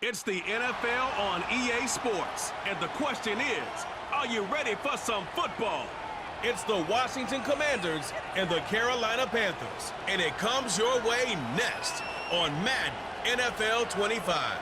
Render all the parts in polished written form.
It's the NFL on EA Sports, and the question is, are you ready for some football? It's the Washington Commanders and the Carolina Panthers, and it comes your way next on Madden NFL 25.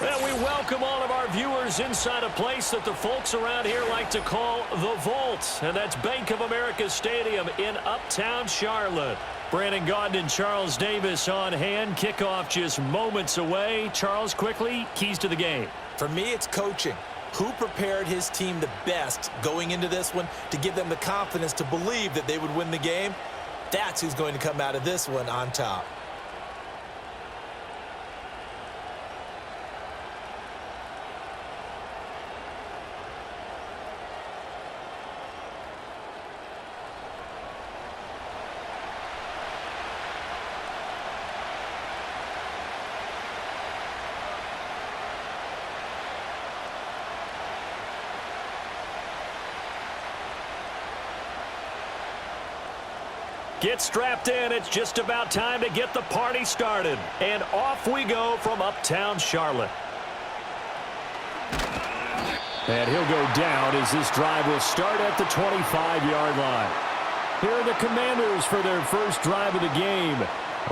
And we welcome all of our viewers inside a place that the folks around here like to call the Vault, and that's Bank of America Stadium in Uptown Charlotte. Brandon Gaudin and Charles Davis on hand. Kickoff just moments away. Charles, quickly, keys to the game. For me, it's coaching. Who prepared his team the best going into this one to give them the confidence to believe that they would win the game? That's who's going to come out of this one on top. Get strapped in. It's just about time to get the party started. And off we go from Uptown Charlotte. And he'll go down as this drive will start at the 25-yard line. Here are the Commanders for their first drive of the game.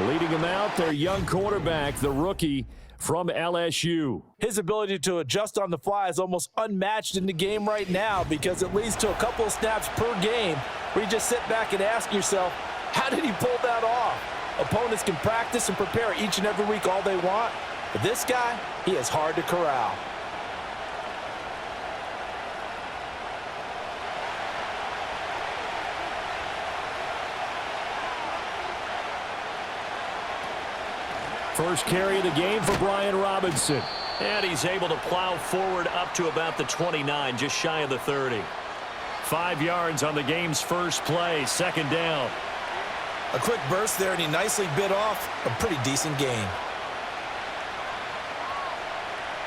Leading them out, their young quarterback, the rookie from LSU. His ability to adjust on the fly is almost unmatched in the game right now because it leads to a couple of snaps per game where you just sit back and ask yourself, how did he pull that off? Opponents can practice and prepare each and every week all they want, but this guy, he is hard to corral. First carry of the game for Brian Robinson. And he's able to plow forward up to about the 29, just shy of the 30. 5 yards on the game's first play, second down. A quick burst there, and he nicely bit off a pretty decent gain.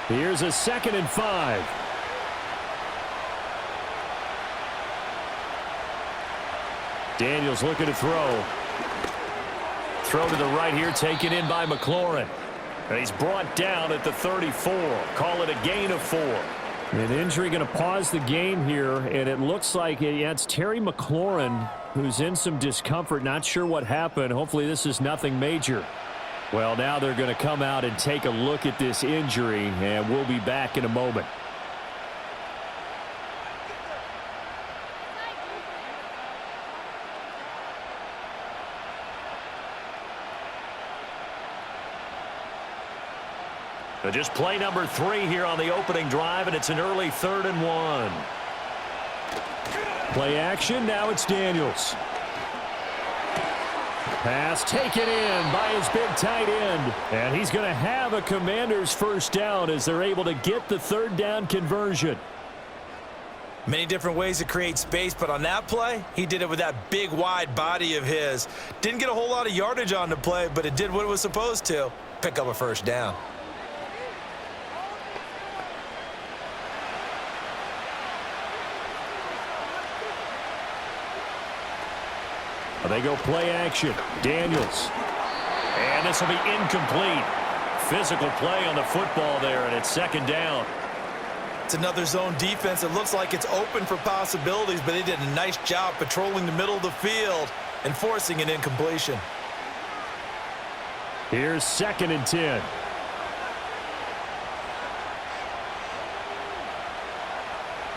Here's a 2nd and 5. Daniels looking to throw. Throw to the right here, taken in by McLaurin. And he's brought down at the 34. Call it a gain of 4. An injury going to pause the game here, and it looks like it's Terry McLaurin who's in some discomfort. Not sure what happened. Hopefully this is nothing major. Well, now they're going to come out and take a look at this injury, and we'll be back in a moment. So just play number 3 here on the opening drive, and it's an early 3rd and 1. Play action, now it's Daniels. Pass taken in by his big tight end. And he's going to have a Commanders first down as they're able to get the 3rd down conversion. Many different ways to create space, but on that play, he did it with that big, wide body of his. Didn't get a whole lot of yardage on the play, but it did what it was supposed to. Pick up a first down. They go play action. Daniels. And this will be incomplete. Physical play on the football there, and it's 2nd down. It's another zone defense. It looks like it's open for possibilities, but they did a nice job patrolling the middle of the field and forcing an incompletion. Here's 2nd and 10.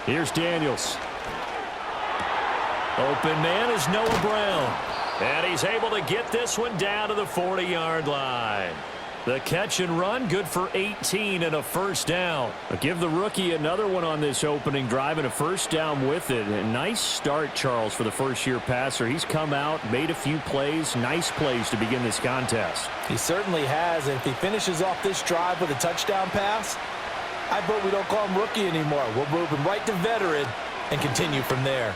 Here's Daniels. Open man is Noah Brown. And he's able to get this one down to the 40-yard line. The catch and run, good for 18 and a first down. But give the rookie another one on this opening drive and a first down with it. A nice start, Charles, for the first-year passer. He's come out, made a few plays, nice plays to begin this contest. He certainly has, and if he finishes off this drive with a touchdown pass, I vote we don't call him rookie anymore. We'll move him right to veteran and continue from there.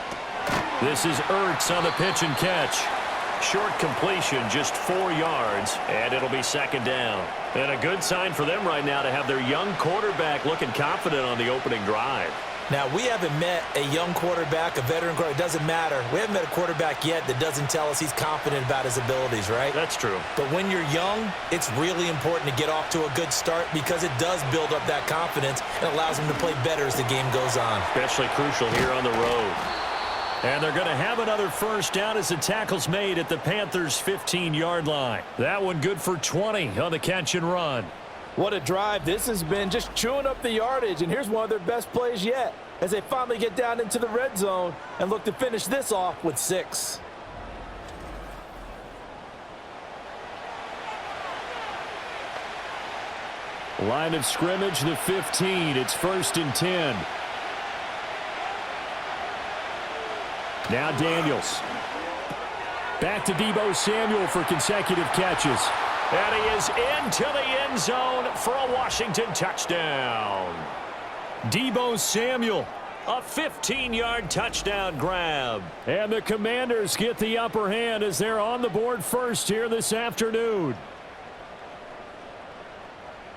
This is Ertz on the pitch and catch. Short completion, just 4 yards, and it'll be 2nd down. And a good sign for them right now to have their young quarterback looking confident on the opening drive. Now, we haven't met a young quarterback, a veteran quarterback, it doesn't matter. We haven't met a quarterback yet that doesn't tell us he's confident about his abilities, right? That's true. But when you're young, it's really important to get off to a good start because it does build up that confidence and allows him to play better as the game goes on. Especially crucial here on the road. And they're going to have another first down as the tackle's made at the Panthers' 15-yard line. That one good for 20 on the catch and run. What a drive. This has been just chewing up the yardage, and here's one of their best plays yet as they finally get down into the red zone and look to finish this off with 6. Line of scrimmage, the 15. It's 1st and 10. Now Daniels. Back to Deebo Samuel for consecutive catches. And he is into the end zone for a Washington touchdown. Deebo Samuel, a 15-yard touchdown grab. And the Commanders get the upper hand as they're on the board first here this afternoon.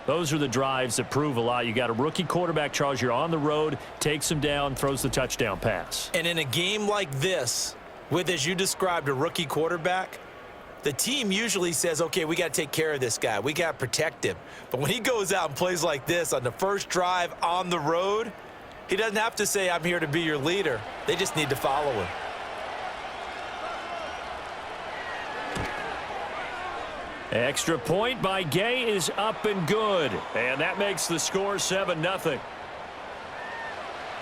Those are the drives that prove a lot. You got a rookie quarterback, Charles. You're on the road, takes him down, throws the touchdown pass. And in a game like this, with, as you described, a rookie quarterback, the team usually says, okay, we got to take care of this guy. We got to protect him. But when he goes out and plays like this on the first drive on the road, he doesn't have to say, I'm here to be your leader. They just need to follow him. Extra point by Gay is up and good. And that makes the score 7-0.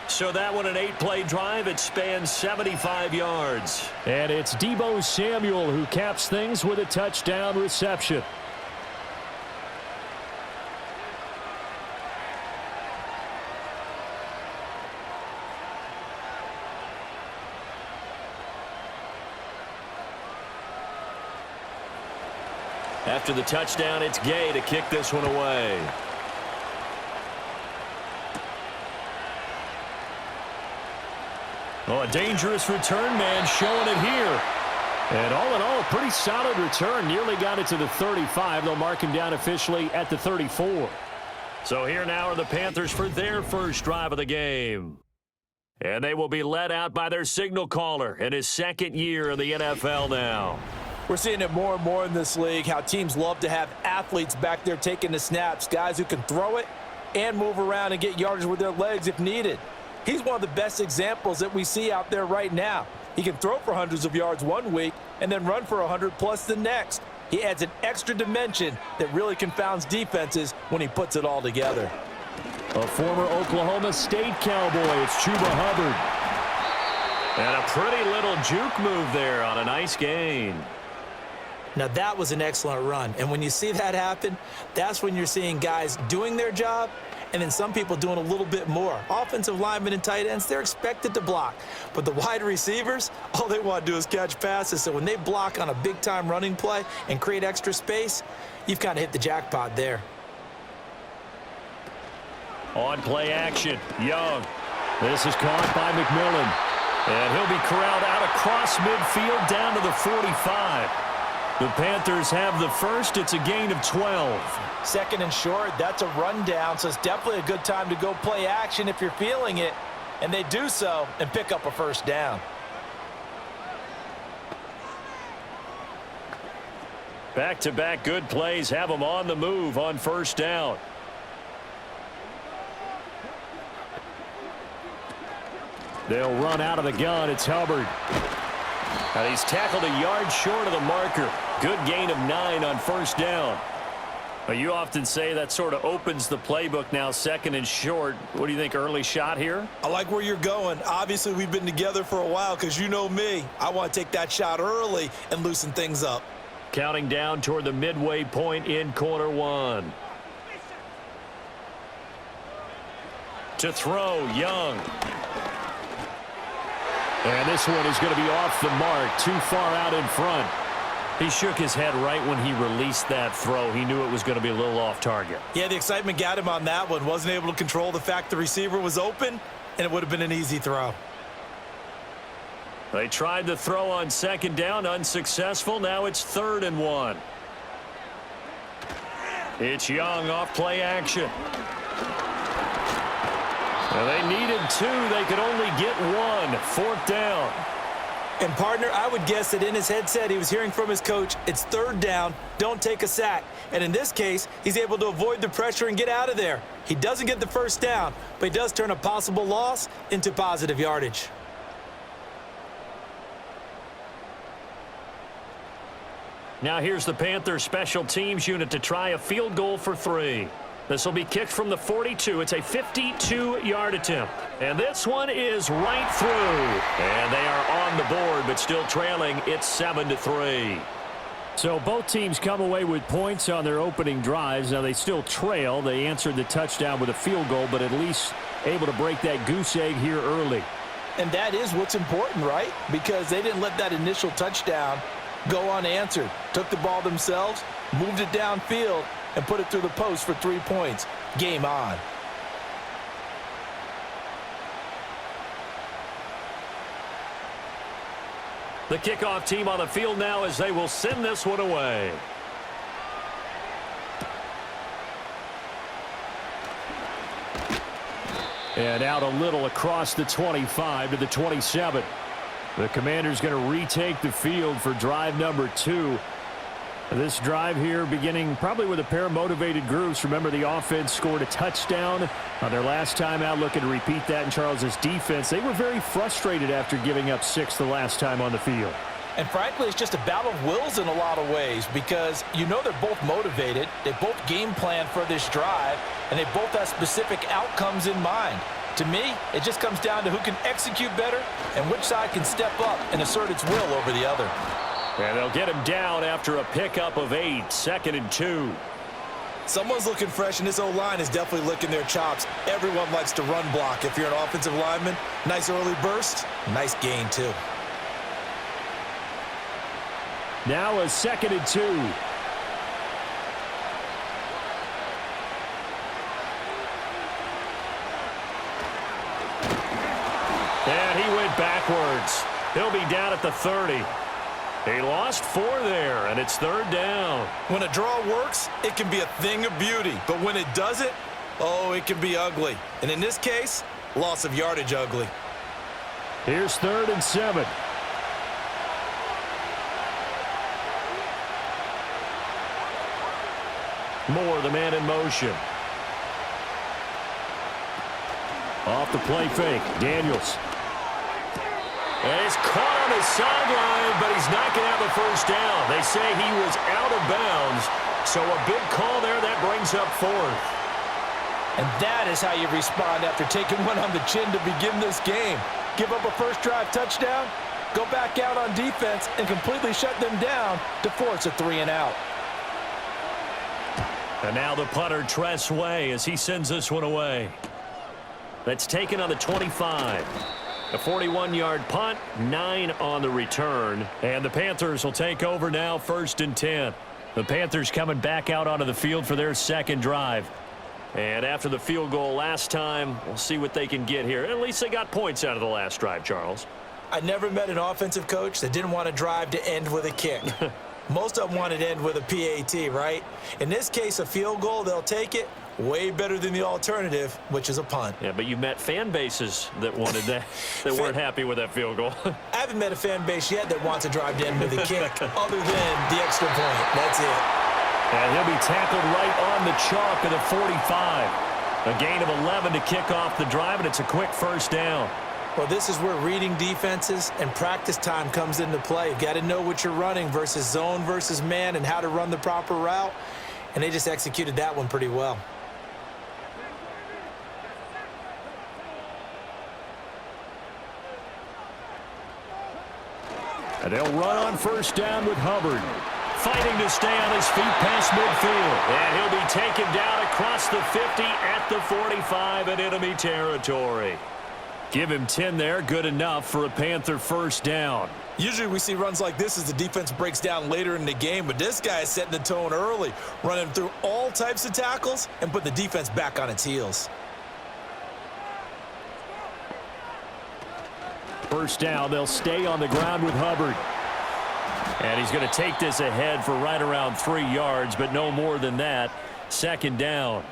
So that one an 8-play drive. It spans 75 yards. And it's Deebo Samuel who caps things with a touchdown reception. After the touchdown, it's Gay to kick this one away. Oh, a dangerous return man showing it here. And all in all, a pretty solid return. Nearly got it to the 35. They'll mark him down officially at the 34. So here now are the Panthers for their first drive of the game. And they will be led out by their signal caller in his second year in the NFL now. We're seeing it more and more in this league, how teams love to have athletes back there taking the snaps, guys who can throw it and move around and get yardage with their legs if needed. He's one of the best examples that we see out there right now. He can throw for hundreds of yards one week and then run for 100+ the next. He adds an extra dimension that really confounds defenses when he puts it all together. A former Oklahoma State Cowboy, it's Chuba Hubbard. And a pretty little juke move there on a nice gain. Now that was an excellent run. And when you see that happen, that's when you're seeing guys doing their job and then some people doing a little bit more. Offensive linemen and tight ends, they're expected to block. But the wide receivers, all they want to do is catch passes. So when they block on a big-time running play and create extra space, you've kind of hit the jackpot there. On play action, Young. This is caught by McMillan. And he'll be corralled out across midfield down to the 45. The Panthers have the first. It's a gain of 12. Second and short, that's a rundown, so it's definitely a good time to go play action if you're feeling it. And they do so and pick up a first down. Back-to-back good plays have them on the move on first down. They'll run out of the gun. It's Hubbard. And he's tackled a yard short of the marker. Good gain of 9 on first down. You often say that sort of opens the playbook now, second and short. What do you think, early shot here? I like where you're going. Obviously, we've been together for a while because you know me. I want to take that shot early and loosen things up. Counting down toward the midway point in quarter one. To throw, Young. And this one is going to be off the mark, too far out in front. He shook his head right when he released that throw. He knew it was going to be a little off target. Yeah, the excitement got him on that one. Wasn't able to control the fact the receiver was open, and it would have been an easy throw. They tried the throw on second down, unsuccessful. Now it's 3rd and 1. It's Young off play action. And they needed 2. They could only get 1. 4th down. And, partner, I would guess that in his headset he was hearing from his coach, it's 3rd down, don't take a sack. And in this case, he's able to avoid the pressure and get out of there. He doesn't get the 1st down, but he does turn a possible loss into positive yardage. Now here's the Panthers special teams unit to try a field goal for 3. This will be kicked from the 42. It's a 52-yard attempt. And this one is right through. And they are on the board, but still trailing. It's 7-3. So both teams come away with points on their opening drives. Now they still trail. They answered the touchdown with a field goal, but at least able to break that goose egg here early. And that is what's important, right? Because they didn't let that initial touchdown go unanswered. Took the ball themselves, moved it downfield, and put it through the post for 3 points. Game on. The kickoff team on the field now as they will send this one away. And out a little across the 25 to the 27. The Commanders going to retake the field for drive number 2. This drive here beginning probably with a pair of motivated groups. Remember, the offense scored a touchdown on their last time out, looking to repeat that in Charles' defense. They were very frustrated after giving up 6 the last time on the field. And frankly, it's just a battle of wills in a lot of ways because you know they're both motivated. They both game plan for this drive, and they both have specific outcomes in mind. To me, it just comes down to who can execute better and which side can step up and assert its will over the other. And they'll get him down after a pickup of 8, 2nd and 2. Someone's looking fresh, and this O-line is definitely licking their chops. Everyone likes to run block. If you're an offensive lineman, nice early burst, nice gain too. Now a 2nd and 2. And he went backwards. He'll be down at the 30. He lost 4 there, and it's 3rd down. When a draw works, it can be a thing of beauty. But when it doesn't, oh, it can be ugly. And in this case, loss of yardage ugly. Here's 3rd and 7. Moore, the man in motion. Off the play fake, Daniels. And he's caught on his sideline, but he's not going to have a 1st down. They say he was out of bounds, so a big call there. That brings up 4th. And that is how you respond after taking one on the chin to begin this game. Give up a first drive touchdown, go back out on defense, and completely shut them down to force a 3 and out. And now the punter, Tress Way, as he sends this one away. That's taken on the 25. A 41-yard punt, 9 on the return. And the Panthers will take over now, 1st and 10. The Panthers coming back out onto the field for their 2nd drive. And after the field goal last time, we'll see what they can get here. At least they got points out of the last drive, Charles. I never met an offensive coach that didn't want to drive to end with a kick. Most of them wanted to end with a PAT, right? In this case, a field goal, they'll take it. Way better than the alternative, which is a punt. Yeah, but you met fan bases that wanted that, that weren't happy with that field goal. I haven't met a fan base yet that wants to drive to end with a kick other than the extra point. That's it. And he'll be tackled right on the chalk of the 45. A gain of 11 to kick off the drive, and it's a quick 1st down. Well, this is where reading defenses and practice time comes into play. You've got to know what you're running versus zone versus man and how to run the proper route. And they just executed that one pretty well. And they'll run on 1st down with Hubbard. Fighting to stay on his feet past midfield. And he'll be taken down across the 50 at the 45 in enemy territory. Give him 10 there. Good enough for a Panther 1st down. Usually we see runs like this as the defense breaks down later in the game, but this guy is setting the tone early, running through all types of tackles and put the defense back on its heels. 1st down, they'll stay on the ground with Hubbard. And he's going to take this ahead for right around 3 yards, but no more than that. 2nd down.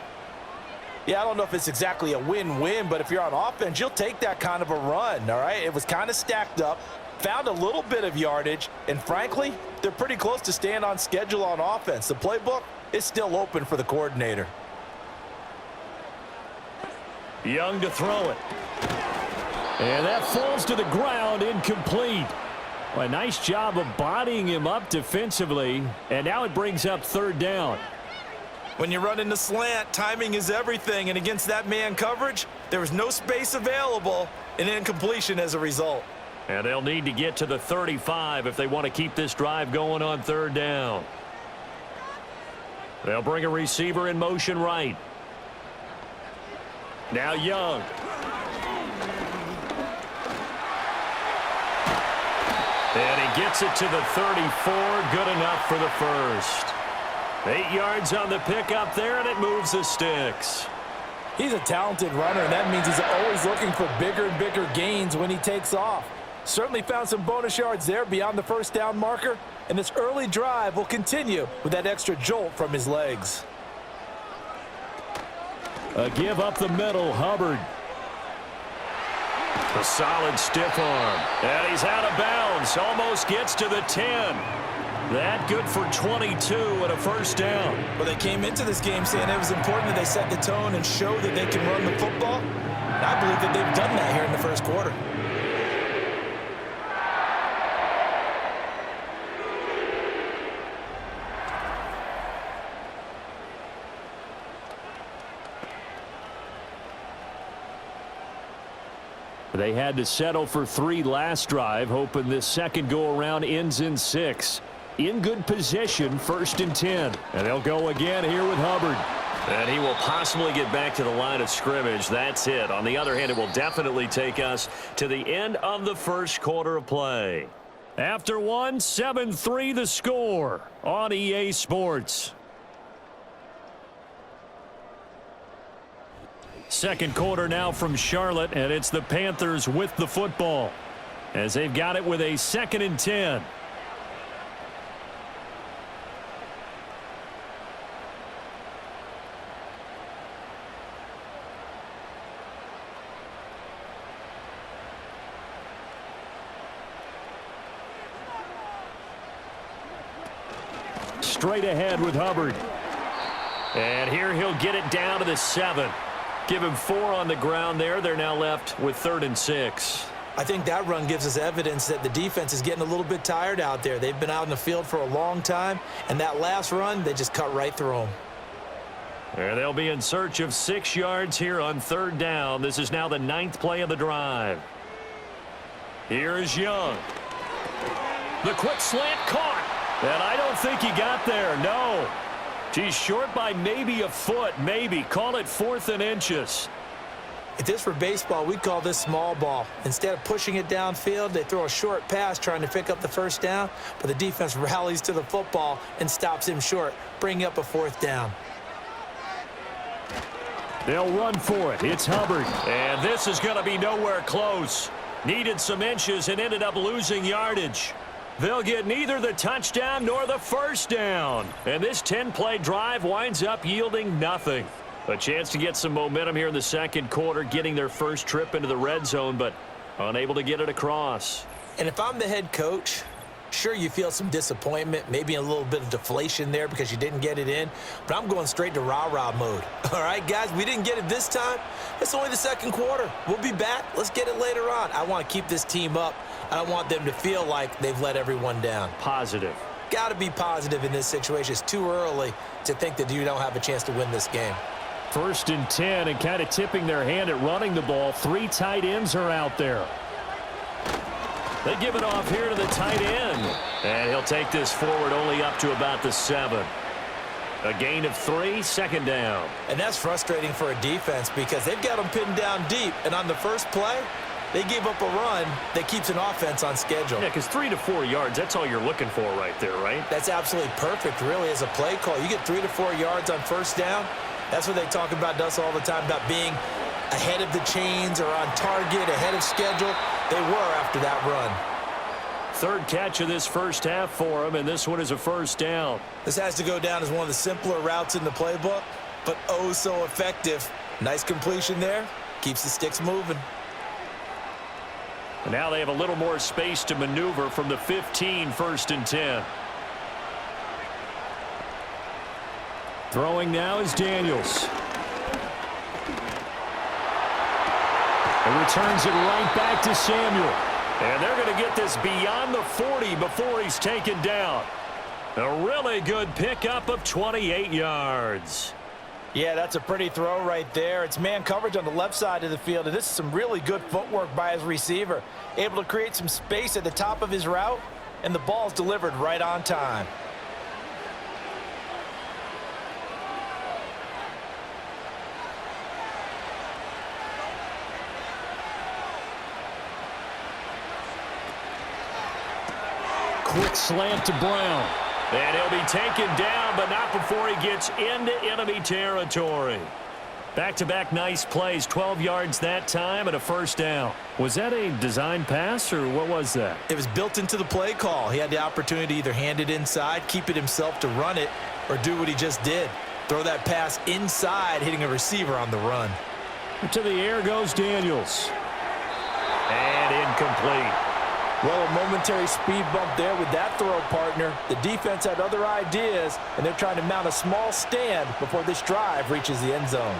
Yeah, I don't know if it's exactly a win-win, but if you're on offense, you'll take that kind of a run, all right? It was kind of stacked up, found a little bit of yardage, and frankly, they're pretty close to staying on schedule on offense. The playbook is still open for the coordinator. Young to throw it. And that falls to the ground, incomplete. Well, a nice job of bodying him up defensively, and now it brings up third down. When you run in the slant, timing is everything, and against that man coverage, there was no space available, and incompletion as a result. And they'll need to get to the 35 if they want to keep this drive going on third down. They'll bring a receiver in motion right. Now Young. And he gets it to the 34, good enough for the first. 8 yards on the pickup there, and it moves the sticks. He's a talented runner, and that means he's always looking for bigger and bigger gains when he takes off. Certainly found some bonus yards there beyond the first down marker, and this early drive will continue with that extra jolt from his legs. A give up the middle, Hubbard. A solid stiff arm. And he's out of bounds. Almost gets to the 10. That good for 22 and a first down. Well, they came into this game saying it was important that they set the tone and show that they can run the football. And I believe that they've done that here in the first quarter. They had to settle for 3 last drive, hoping this second go-around ends in 6. In good position, 1st and 10. And they'll go again here with Hubbard. And he will possibly get back to the line of scrimmage. That's it. On the other hand, it will definitely take us to the end of the first quarter of play. After one, 7-3 the score on EA Sports. Second quarter now from Charlotte, and it's the Panthers with the football as they've got it with a 2nd and 10. Straight ahead with Hubbard. And here he'll get it down to the 7. Give him 4 on the ground there. They're now left with 3rd and 6. I think that run gives us evidence that the defense is getting a little bit tired out there. They've been out in the field for a long time, and that last run, they just cut right through them. And they'll be in search of 6 yards here on 3rd down. This is now the 9th play of the drive. Here is Young. The quick slant caught. And I don't think he got there, no. He's short by maybe a foot, maybe. Call it 4th and inches. If this were baseball, we'd call this small ball. Instead of pushing it downfield, they throw a short pass trying to pick up the first down, but the defense rallies to the football and stops him short, bringing up a 4th down. They'll run for it. It's Hubbard. And this is going to be nowhere close. Needed some inches and ended up losing yardage. They'll get neither the touchdown nor the first down. And this 10-play drive winds up yielding nothing. A chance to get some momentum here in the second quarter, getting their first trip into the red zone, but unable to get it across. And if I'm the head coach, sure, you feel some disappointment, maybe a little bit of deflation there because you didn't get it in, but I'm going straight to rah-rah mode. All right, guys, we didn't get it this time. It's only the second quarter. We'll be back. Let's get it later on. I want to keep this team up. I don't want them to feel like they've let everyone down. Positive. Got to be positive in this situation. It's too early to think that you don't have a chance to win this game. 1st and 10, and kind of tipping their hand at running the ball. 3 tight ends are out there. They give it off here to the tight end. And he'll take this forward only up to about the 7. A gain of 3, 2nd down. And that's frustrating for a defense because they've got them pinned down deep. And on the first play, they gave up a run that keeps an offense on schedule. Yeah, because 3 to 4 yards, that's all you're looking for right there, right? That's absolutely perfect, really, as a play call. You get 3 to 4 yards on first down. That's what they talk about us all the time, about being ahead of the chains or on target, ahead of schedule. They were after that run. 3rd catch of this first half for him, and this one is a first down. This has to go down as one of the simpler routes in the playbook, but oh so effective Nice completion there. Keeps the sticks moving. And now they have a little more space to maneuver from the 15, 1st and 10. Throwing now is Daniels. And returns it right back to Samuel. And they're going to get this beyond the 40 before he's taken down. A really good pickup of 28 yards. Yeah, that's a pretty throw right there. It's man coverage on the left side of the field, and this is some really good footwork by his receiver. Able to create some space at the top of his route, and the ball's delivered right on time. Quick slant to Brown. And he'll be taken down, but not before he gets into enemy territory. Back-to-back nice plays, 12 yards that time and a 1st down. Was that a design pass, or what was that? It was built into the play call. He had the opportunity to either hand it inside, keep it himself to run it, or do what he just did. Throw that pass inside, hitting a receiver on the run. To the air goes Daniels. And incomplete. Well, a momentary speed bump there with that throw, partner. The defense had other ideas, and they're trying to mount a small stand before this drive reaches the end zone.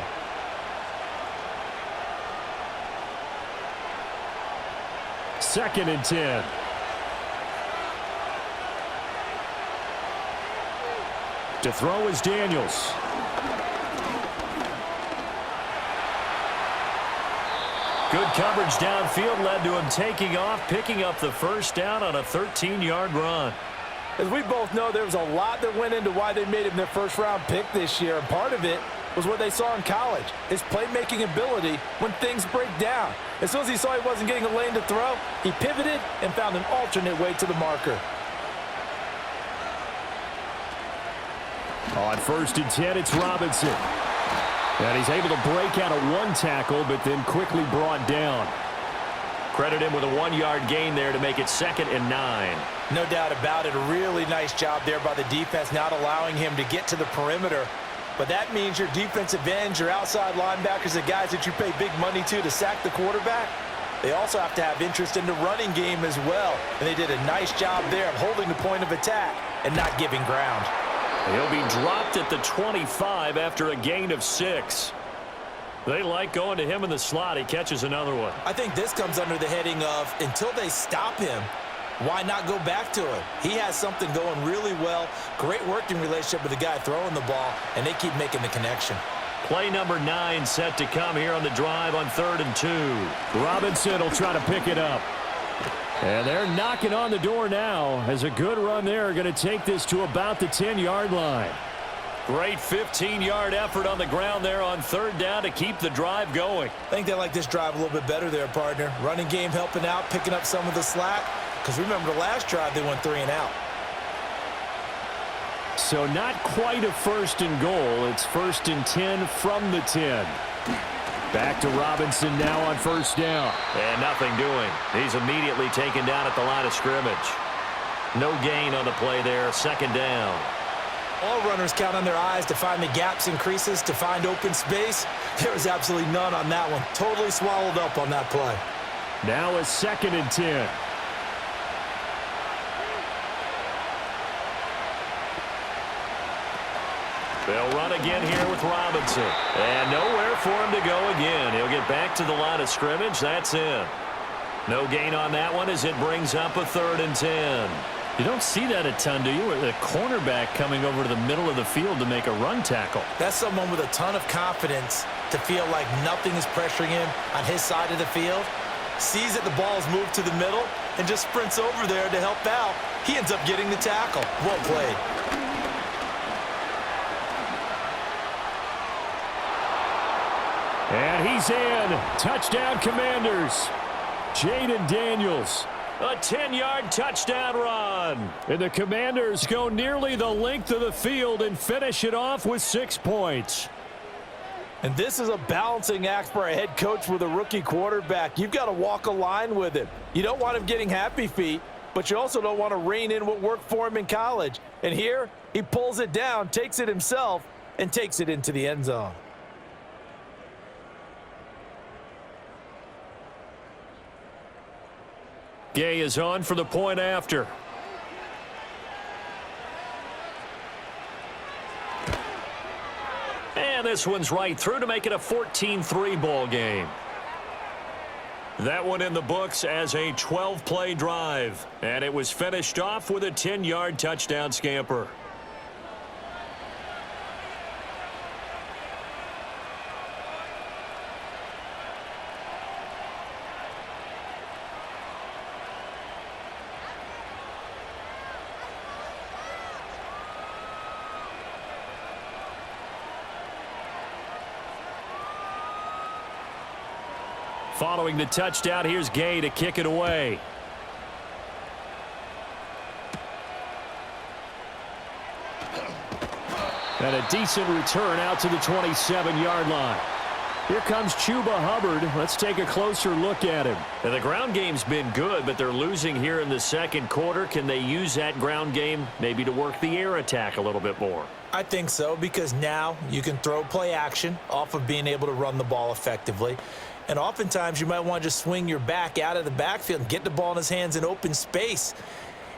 Second and 10. To throw is Daniels. Good coverage downfield led to him taking off, picking up the 1st down on a 13-yard run. As we both know, there was a lot that went into why they made him their first-round pick this year, and part of it was what they saw in college, his playmaking ability when things break down. As soon as he saw he wasn't getting a lane to throw, he pivoted and found an alternate way to the marker. On 1st and 10, it's Robinson. And he's able to break out of one tackle, but then quickly brought down. Credit him with a 1-yard gain there to make it 2nd and 9. No doubt about it. A really nice job there by the defense, not allowing him to get to the perimeter. But that means your defensive ends, your outside linebackers, the guys that you pay big money to sack the quarterback, they also have to have interest in the running game as well. And they did a nice job there of holding the point of attack and not giving ground. He'll be dropped at the 25 after a gain of 6. They like going to him in the slot. He catches another one. I think this comes under the heading of, until they stop him, why not go back to him? He has something going really well. Great working relationship with the guy throwing the ball, and they keep making the connection. Play number 9 set to come here on the drive on 3rd and 2. Robinson will try to pick it up. And they're knocking on the door now as a good run there. Going to take this to about the 10-yard line. Great 15-yard effort on the ground there on 3rd down to keep the drive going. I think they like this drive a little bit better there, partner. Running game helping out, picking up some of the slack. Because remember the last drive, they went 3 and out. So not quite a 1st and goal. It's 1st and 10 from the 10. Back to Robinson now on 1st down. And nothing doing. He's immediately taken down at the line of scrimmage. No gain on the play there. 2nd down. All runners count on their eyes to find the gaps and creases, to find open space. There was absolutely none on that one. Totally swallowed up on that play. Now a 2nd and 10. They'll run again here with Robinson. And nowhere for him to go again. He'll get back to the line of scrimmage. That's in. No gain on that one as it brings up a 3rd and 10. You don't see that a ton, do you? The cornerback coming over to the middle of the field to make a run tackle. That's someone with a ton of confidence to feel like nothing is pressuring him on his side of the field. Sees that the ball's moved to the middle and just sprints over there to help out. He ends up getting the tackle. Well played. And he's in. Touchdown, Commanders. Jaden Daniels. A 10-yard touchdown run. And the Commanders go nearly the length of the field and finish it off with 6 points. And this is a balancing act for a head coach with a rookie quarterback. You've got to walk a line with him. You don't want him getting happy feet, but you also don't want to rein in what worked for him in college. And here, he pulls it down, takes it himself, and takes it into the end zone. Gay is on for the point after. And this one's right through to make it a 14-3 ball game. That one in the books as a 12-play drive. And it was finished off with a 10-yard touchdown scamper. Following the touchdown, here's Gay to kick it away. And a decent return out to the 27-yard line. Here comes Chuba Hubbard. Let's take a closer look at him. Now, the ground game's been good, but they're losing here in the second quarter. Can they use that ground game maybe to work the air attack a little bit more? I think so, because now you can throw play action off of being able to run the ball effectively. And oftentimes you might want to just swing your back out of the backfield and get the ball in his hands in open space.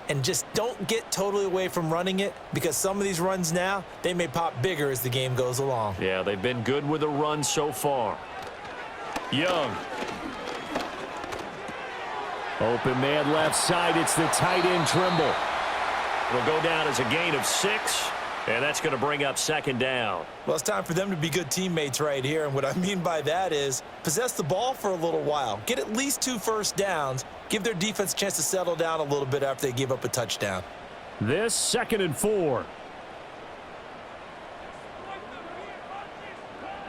And just don't get totally away from running it, because some of these runs now, they may pop bigger as the game goes along. Yeah, they've been good with the run so far. Young. Open man left side. It's the tight end Trimble. It'll go down as a gain of 6. And that's going to bring up second down. Well, it's time for them to be good teammates right here. And what I mean by that is possess the ball for a little while. Get at least 2 first downs. Give their defense a chance to settle down a little bit after they give up a touchdown. This 2nd and 4.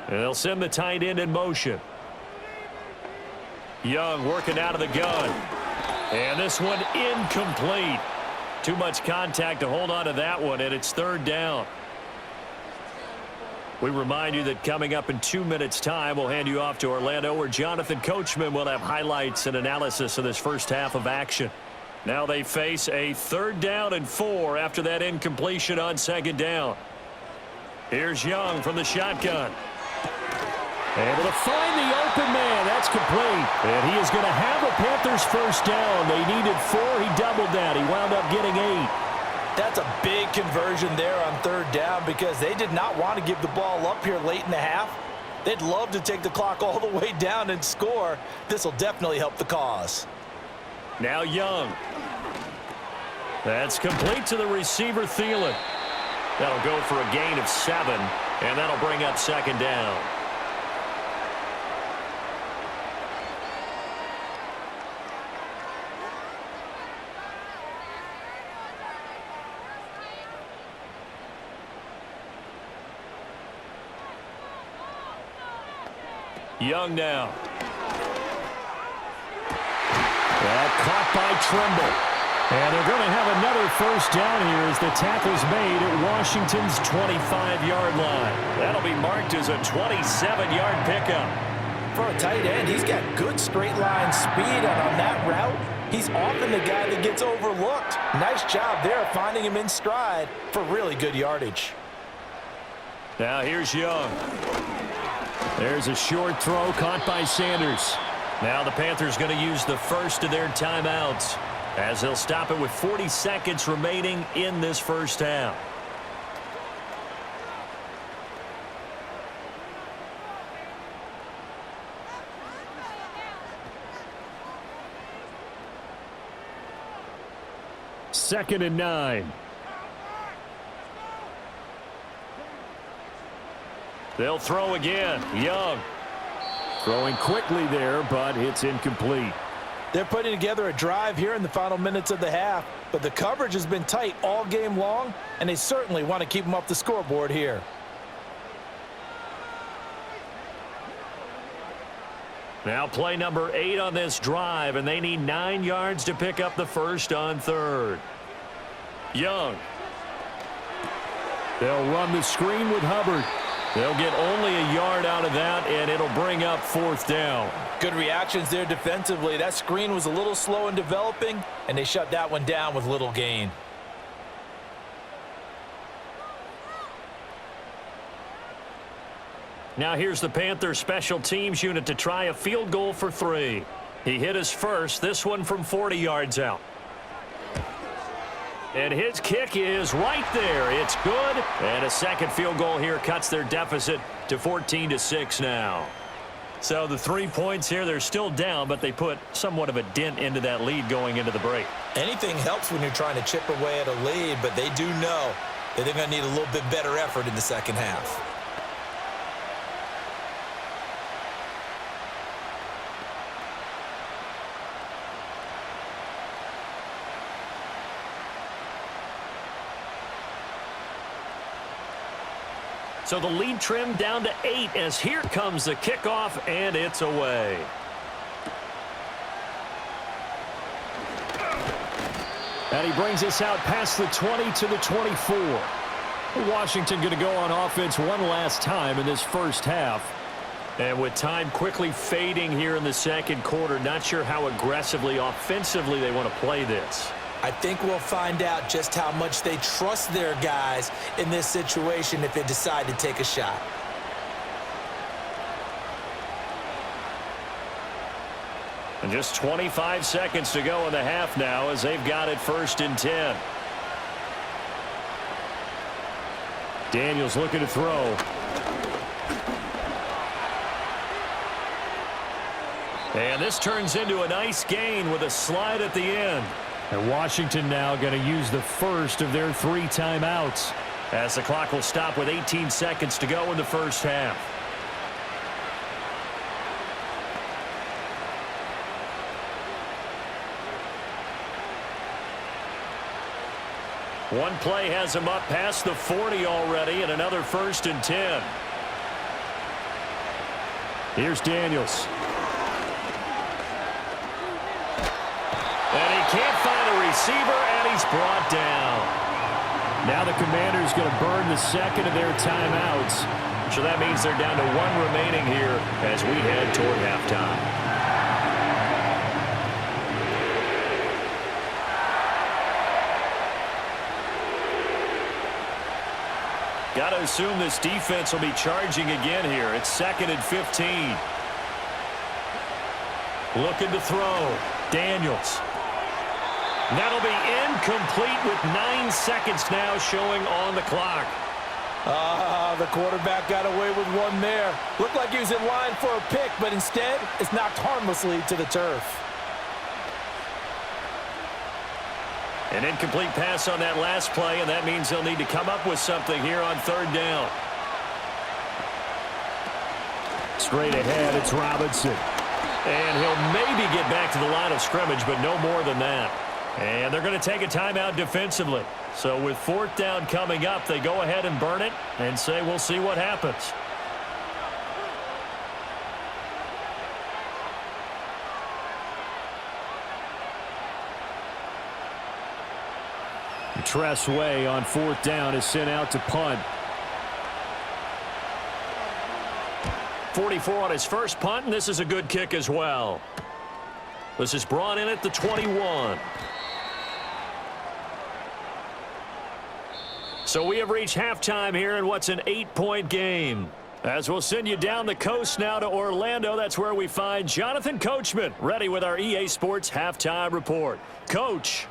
And they'll send the tight end in motion. Young working out of the gun. And this one incomplete. Too much contact to hold on to that one, and it's 3rd down. We remind you that coming up in 2 minutes' time, we'll hand you off to Orlando, where Jonathan Coachman will have highlights and analysis of this first half of action. Now they face a 3rd down and 4 after that incompletion on 2nd down. Here's Young from the shotgun. Able to find the open man. That's complete. And he is going to have a Panthers first down. They needed 4. He doubled that. He wound up getting 8. That's a big conversion there on 3rd down, because they did not want to give the ball up here late in the half. They'd love to take the clock all the way down and score. This will definitely help the cause. Now Young. That's complete to the receiver, Thielen. That'll go for a gain of 7, and that'll bring up second down. Young now. That caught by Trimble. And they're going to have another first down here as the tackle's made at Washington's 25-yard line. That'll be marked as a 27-yard pickup. For a tight end, he's got good straight line speed, and on that route, he's often the guy that gets overlooked. Nice job there finding him in stride for really good yardage. Now here's Young. There's a short throw caught by Sanders. Now the Panthers going to use the first of their timeouts, as they'll stop it with 40 seconds remaining in this first half. Second and 9. They'll throw again. Young throwing quickly there, but it's incomplete. They're putting together a drive here in the final minutes of the half, but the coverage has been tight all game long, and they certainly want to keep them off the scoreboard here. Now play number 8 on this drive, and they need 9 yards to pick up the first on 3rd. Young. They'll run the screen with Hubbard. They'll get only a yard out of that, and it'll bring up 4th down. Good reactions there defensively. That screen was a little slow in developing, and they shut that one down with little gain. Now here's the Panthers special teams unit to try a field goal for 3. He hit his first, this one from 40 yards out. And his kick is right there. It's good. And a second field goal here cuts their deficit to 14-6 now. So the 3 points here, they're still down, but they put somewhat of a dent into that lead going into the break. Anything helps when you're trying to chip away at a lead, but they do know that they're going to need a little bit better effort in the second half. So the lead trimmed down to 8 as here comes the kickoff, and it's away. And he brings us out past the 20 to the 24. Washington going to go on offense one last time in this first half. And with time quickly fading here in the second quarter, not sure how aggressively, offensively they want to play this. I think we'll find out just how much they trust their guys in this situation if they decide to take a shot. And just 25 seconds to go in the half now as they've got it 1st and 10. Daniels looking to throw. And this turns into a nice gain with a slide at the end. And Washington now going to use the first of their 3 timeouts as the clock will stop with 18 seconds to go in the first half. One play has him up past the 40 already, and another 1st and 10. Here's Daniels. And he can't find a receiver, and he's brought down. Now the Commanders going to burn the second of their timeouts. So that means they're down to 1 remaining here as we head toward halftime. Got to assume this defense will be charging again here. It's 2nd and 15. Looking to throw. Daniels. That'll be incomplete with 9 seconds now showing on the clock. The quarterback got away with one there. Looked like he was in line for a pick, but instead it's knocked harmlessly to the turf. An incomplete pass on that last play, and that means they'll need to come up with something here on 3rd down. Straight ahead, it's Robinson. And he'll maybe get back to the line of scrimmage, but no more than that. And they're going to take a timeout defensively. So with 4th down coming up, they go ahead and burn it and say we'll see what happens. Tressway on 4th down is sent out to punt. 44 on his first punt, and this is a good kick as well. This is brought in at the 21. So we have reached halftime here in what's an 8-point game. As we'll send you down the coast now to Orlando, that's where we find Jonathan Coachman, ready with our EA Sports halftime report. Coach.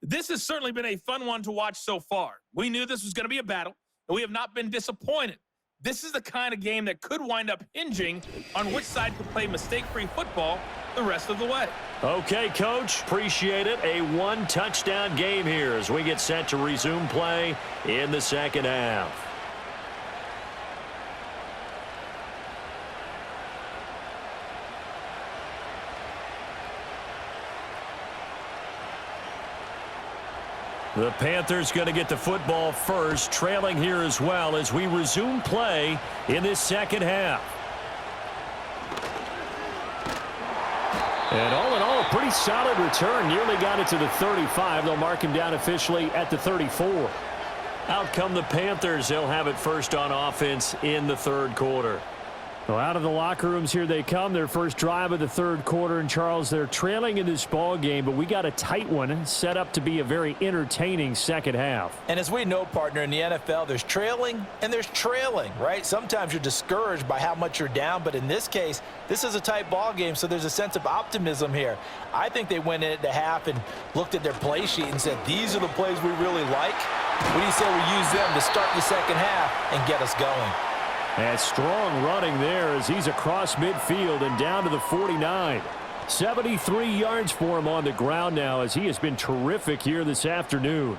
This has certainly been a fun one to watch so far. We knew this was going to be a battle, and we have not been disappointed. This is the kind of game that could wind up hinging on which side could play mistake-free football the rest of the way. Okay, Coach. Appreciate it. A 1-touchdown game here as we get set to resume play in the second half. The Panthers going to get the football first, trailing here as well as we resume play in this second half. And all in all, a pretty solid return. Nearly got it to the 35. They'll mark him down officially at the 34. Out come the Panthers. They'll have it first on offense in the 3rd quarter. Well, out of the locker rooms here they come. Their first drive of the third quarter. And, Charles, they're trailing in this ball game, but we got a tight one set up to be a very entertaining second half. And as we know, partner, in the NFL, there's trailing and there's trailing, right? Sometimes you're discouraged by how much you're down, but in this case, this is a tight ball game, so there's a sense of optimism here. I think they went in at the half and looked at their play sheet and said, these are the plays we really like. What do you say we use them to start the second half and get us going? And strong running there as he's across midfield and down to the 49. 73 yards for him on the ground now as he has been terrific here this afternoon.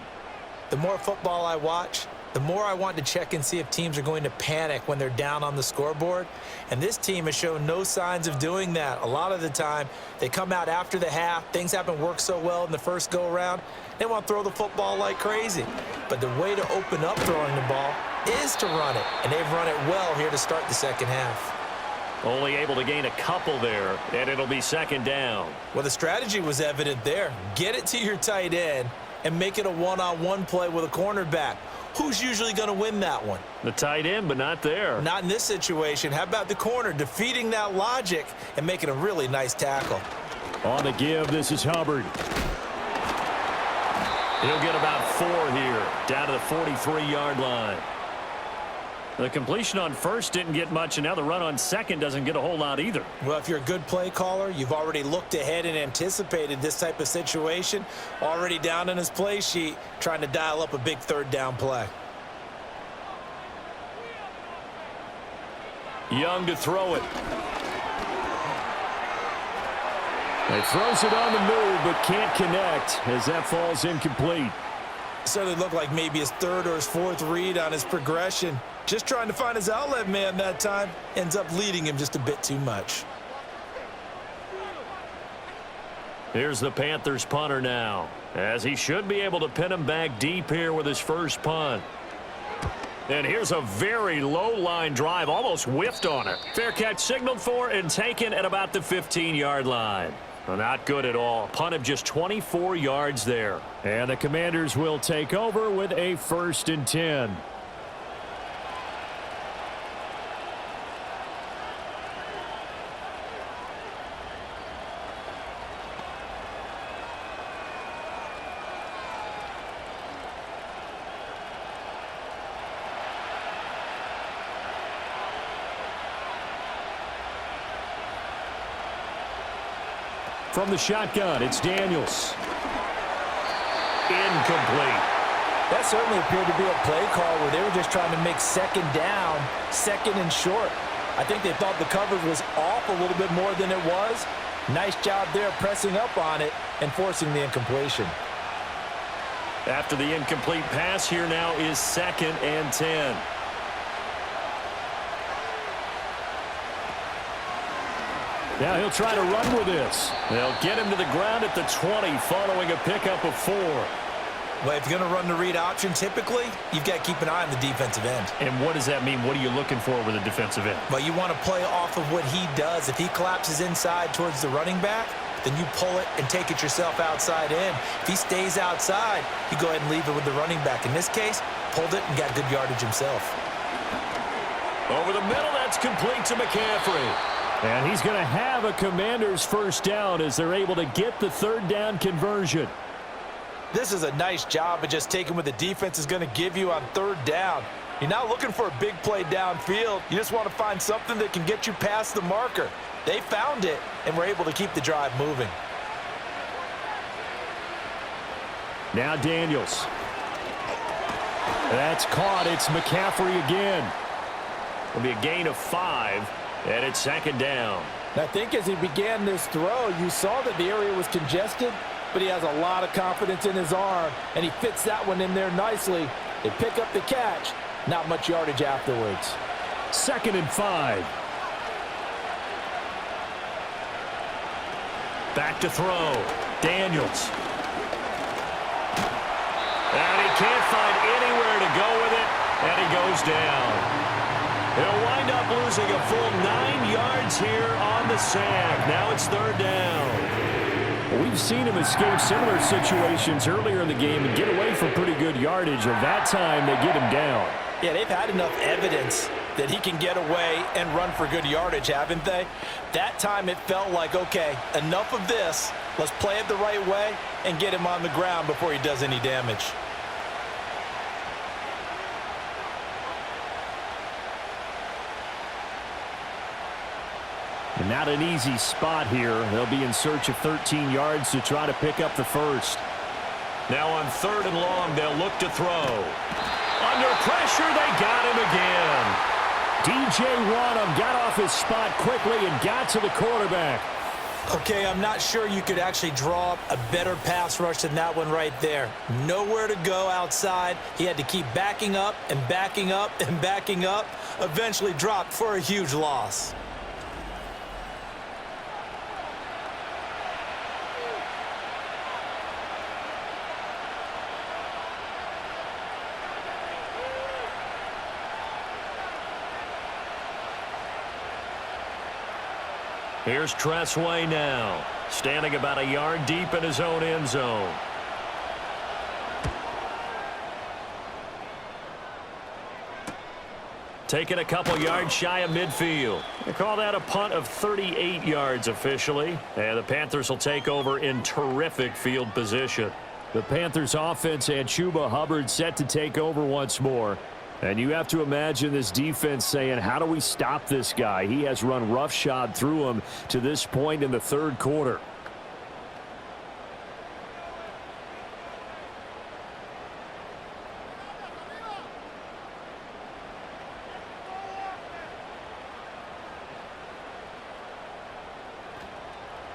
The more football I watch, the more I want to check and see if teams are going to panic when they're down on the scoreboard. And this team has shown no signs of doing that. A lot of the time, they come out after the half. Things haven't worked so well in the first go-around. They want to throw the football like crazy. But the way to open up throwing the ball is to run it. And they've run it well here to start the second half. Only able to gain a couple there, and it'll be second down. Well, the strategy was evident there. Get it to your tight end and make it a one-on-one play with a cornerback. Who's usually going to win that one? The tight end, but not there. Not in this situation. How about the corner defeating that logic and making a really nice tackle? On the give, this is Hubbard. He'll get about 4 here, down to the 43-yard line. The completion on first didn't get much, and now the run on second doesn't get a whole lot either. Well, if you're a good play caller, you've already looked ahead and anticipated this type of situation. Already down in his play sheet, trying to dial up a big third down play. Young to throw it. He throws it on the move, but can't connect as that falls incomplete. Certainly looked like maybe his third or his fourth read on his progression. Just trying to find his outlet man that time. Ends up leading him just a bit too much. Here's the Panthers punter now, as he should be able to pin him back deep here with his first punt. And here's a very low line drive, almost whiffed on it. Fair catch signaled for and taken at about the 15-yard line. Well, not good at all. Punt of just 24 yards there. And the Commanders will take over with a 1st and 10. From the shotgun, it's Daniels. Incomplete. That certainly appeared to be a play call where they were just trying to make second down, second and short. I think they thought the coverage was off a little bit more than it was. Nice job there pressing up on it and forcing the incompletion. After the incomplete pass, here now is 2nd and 10. Now he'll try to run with this. They'll get him to the ground at the 20 following a pickup of 4. Well, if you're going to run the read option, typically, you've got to keep an eye on the defensive end. And what does that mean? What are you looking for with a defensive end? Well, you want to play off of what he does. If he collapses inside towards the running back, then you pull it and take it yourself outside in. If he stays outside, you go ahead and leave it with the running back. In this case, pulled it and got good yardage himself. Over the middle, that's complete to McCaffrey. And he's going to have a Commanders first down as they're able to get the third down conversion. This is a nice job of just taking what the defense is going to give you on third down. You're not looking for a big play downfield. You just want to find something that can get you past the marker. They found it and were able to keep the drive moving. Now Daniels. That's caught. It's McCaffrey again. It'll be a gain of 5. And it's 2nd down. I think as he began this throw, you saw that the area was congested, but he has a lot of confidence in his arm, and he fits that one in there nicely. They pick up the catch. Not much yardage afterwards. 2nd and 5. Back to throw. Daniels. And he can't find anywhere to go with it, and he goes down. He'll wind up losing a full 9 yards here on the sack. Now it's 3rd down. We've seen him escape similar situations earlier in the game and get away from pretty good yardage, and that time they get him down. Yeah, they've had enough evidence that he can get away and run for good yardage, haven't they? That time it felt like, okay, enough of this. Let's play it the right way and get him on the ground before he does any damage. And not an easy spot here. They'll be in search of 13 yards to try to pick up the first. Now on 3rd and long, they'll look to throw. Under pressure, they got him again. DJ Wanham got off his spot quickly and got to the quarterback. Okay, I'm not sure you could actually draw up a better pass rush than that one right there. Nowhere to go outside. He had to keep backing up and backing up and backing up. Eventually dropped for a huge loss. Here's Tressway now, standing about a yard deep in his own end zone. Taking a couple yards shy of midfield. They call that a punt of 38 yards officially. And the Panthers will take over in terrific field position. The Panthers offense and Chuba Hubbard set to take over once more. And you have to imagine this defense saying, how do we stop this guy? He has run roughshod through him to this point in the 3rd quarter.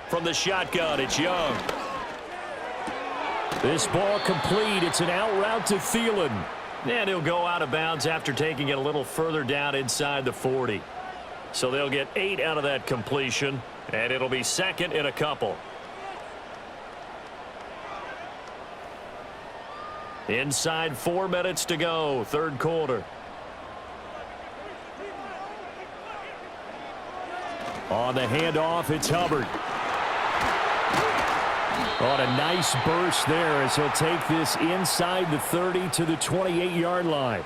From the shotgun, it's Young. This ball complete. It's an out route to Thielen. And he'll go out of bounds after taking it a little further down inside the 40. So they'll get 8 out of that completion, and it'll be 2nd and a couple. Inside 4 minutes to go, 3rd quarter. On the handoff, it's Hubbard. On a nice burst there as he'll take this inside the 30 to the 28-yard line.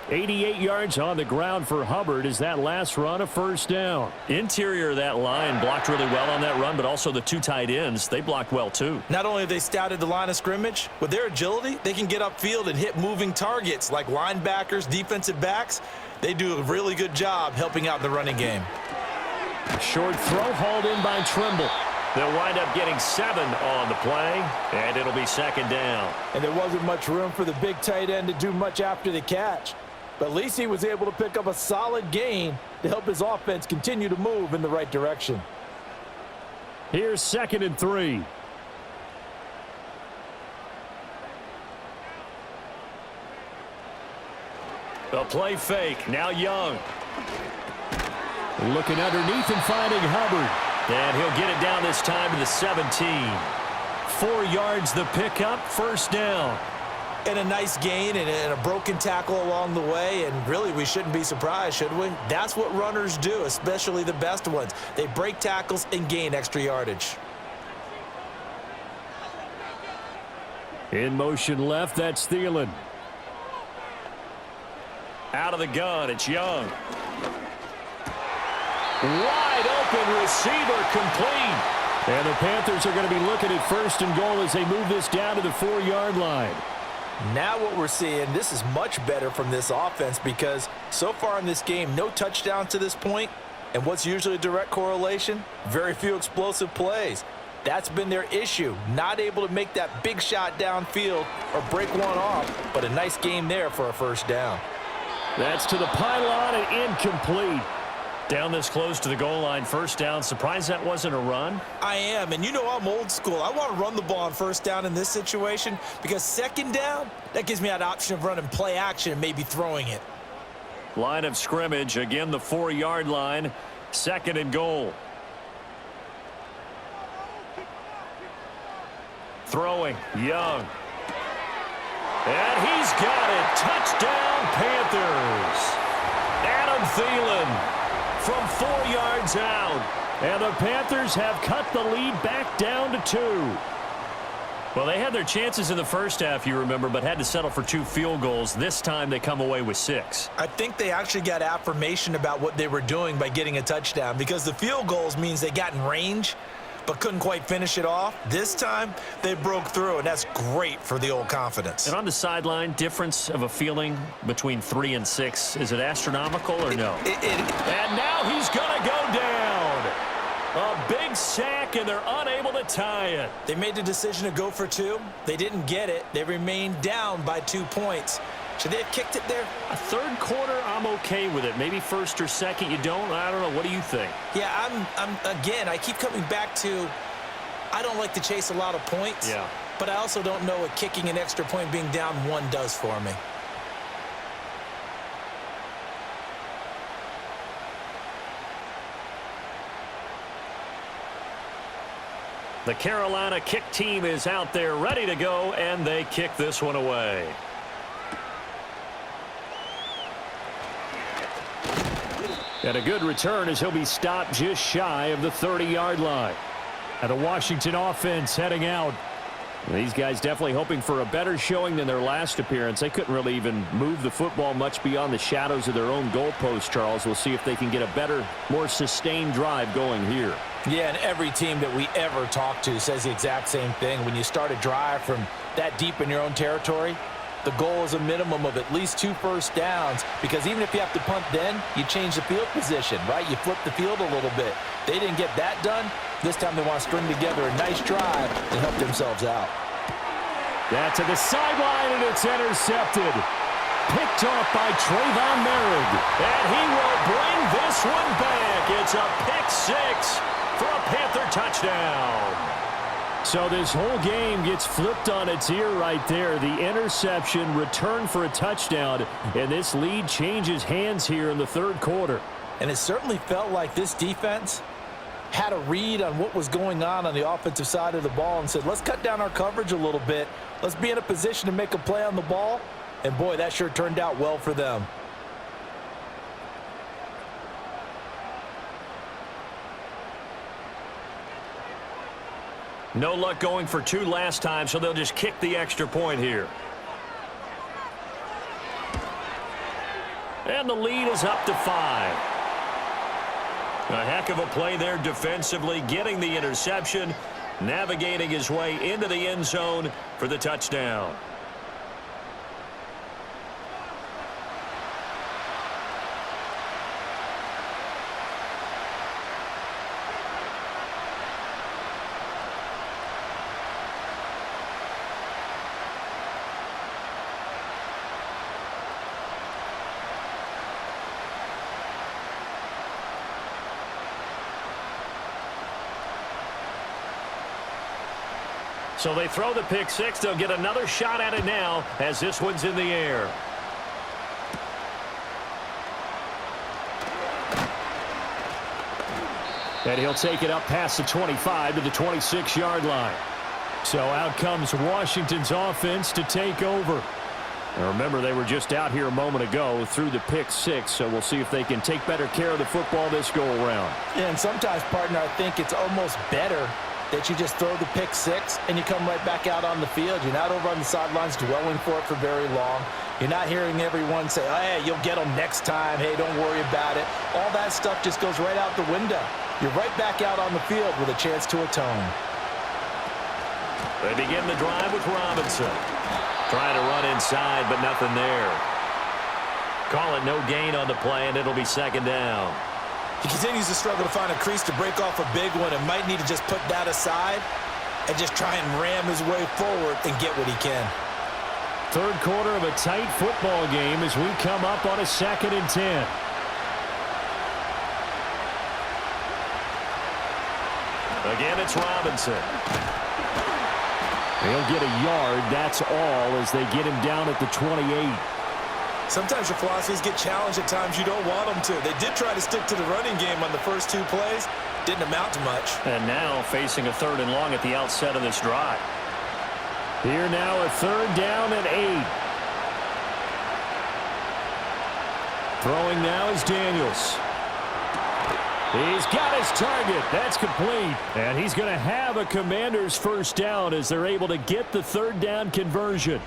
88 yards on the ground for Hubbard as that last run a 1st down. Interior of that line blocked really well on that run, but also the 2 tight ends, they blocked well too. Not only have they scouted the line of scrimmage, with their agility, they can get upfield and hit moving targets like linebackers, defensive backs. They do a really good job helping out in the running game. Short throw hauled in by Trimble. They'll wind up getting 7 on the play, and it'll be 2nd down. And there wasn't much room for the big tight end to do much after the catch. But at least he was able to pick up a solid gain to help his offense continue to move in the right direction. Here's 2nd and 3. The play fake, now Young. Looking underneath and finding Hubbard. And he'll get it down this time to the 17. 4 yards the pickup, 1st down. And a nice gain and a broken tackle along the way. And really, we shouldn't be surprised, should we? That's what runners do, especially the best ones. They break tackles and gain extra yardage. In motion left, that's Thielen. Out of the gun, it's Young. Wide open receiver complete. And the Panthers are going to be looking at 1st and goal as they move this down to the 4-yard line. Now what we're seeing, this is much better from this offense because so far in this game, no touchdown to this point. And what's usually a direct correlation? Very few explosive plays. That's been their issue. Not able to make that big shot downfield or break one off, but a nice game there for a 1st down. That's to the pylon and incomplete. Down this close to the goal line, 1st down. Surprised that wasn't a run? I am, and you know I'm old school. I want to run the ball on 1st down in this situation because 2nd down, that gives me that option of running play action and maybe throwing it. Line of scrimmage, again the 4-yard line, 2nd and goal. Throwing, Young. And he's got it. Touchdown, Panthers. Adam Thielen from 4 yards out. And the Panthers have cut the lead back down to 2. Well, they had their chances in the first half, you remember, but had to settle for 2 field goals. This time they come away with 6. I think they actually got affirmation about what they were doing by getting a touchdown, because the field goals means they got in range but couldn't quite finish it off. This time they broke through, and that's great for the old confidence. And on the sideline, difference of a feeling between 3 and 6, is it astronomical or no? And now he's going to go down. A big sack, and they're unable to tie it. They made the decision to go for 2. They didn't get it. They remained down by 2 points. Should they have kicked it there? A third quarter, I'm okay with it. Maybe first or second, you don't. I don't know. What do you think? Yeah, again, I keep coming back to, I don't like to chase a lot of points. Yeah. But I also don't know what kicking an extra point being down 1 does for me. The Carolina kick team is out there ready to go, and they kick this one away. And a good return as he'll be stopped just shy of the 30-yard line. And the Washington offense heading out. These guys definitely hoping for a better showing than their last appearance. They couldn't really even move the football much beyond the shadows of their own goalpost, Charles. We'll see if they can get a better, more sustained drive going here. Yeah, and every team that we ever talk to says the exact same thing. When you start a drive from that deep in your own territory, the goal is a minimum of at least 2 first downs, because even if you have to punt then, you change the field position, right? You flip the field a little bit. They didn't get that done. This time they want to string together a nice drive and help themselves out. That's to the sideline, and it's intercepted. Picked off by Trayvon Merritt. And he will bring this one back. It's a pick 6 for a Panther touchdown. So this whole game gets flipped on its ear right there. The interception, return for a touchdown, and this lead changes hands here in the third quarter. And it certainly felt like this defense had a read on what was going on the offensive side of the ball and said, let's cut down our coverage a little bit. Let's be in a position to make a play on the ball. And, boy, that sure turned out well for them. No luck going for 2 last time, so they'll just kick the extra point here. And the lead is up to 5. A heck of a play there defensively, getting the interception, navigating his way into the end zone for the touchdown. So they throw the pick 6. They'll get another shot at it now as this one's in the air. And he'll take it up past the 25 to the 26-yard line. So out comes Washington's offense to take over. And remember, they were just out here a moment ago through the pick 6, so we'll see if they can take better care of the football this go-around. Yeah, and sometimes, partner, I think it's almost better that you just throw the pick 6 and you come right back out on the field. You're not over on the sidelines dwelling for it for very long. You're not hearing everyone say, oh, hey, you'll get them next time. Hey, don't worry about it. All that stuff just goes right out the window. You're right back out on the field with a chance to atone. They begin the drive with Robinson. Trying to run inside, but nothing there. Call it no gain on the play, and it'll be second down. He continues to struggle to find a crease to break off a big one and might need to just put that aside and just try and ram his way forward and get what he can. Third quarter of a tight football game as we come up on a 2nd and 10. Again, it's Robinson. He'll get a yard, that's all, as they get him down at the 28. Sometimes your philosophies get challenged at times you don't want them to. They did try to stick to the running game on the first 2 plays. Didn't amount to much. And now facing a 3rd and long at the outset of this drive. Here now a 3rd down and 8. Throwing now is Daniels. He's got his target. That's complete. And he's going to have a Commanders first down as they're able to get the third down conversion.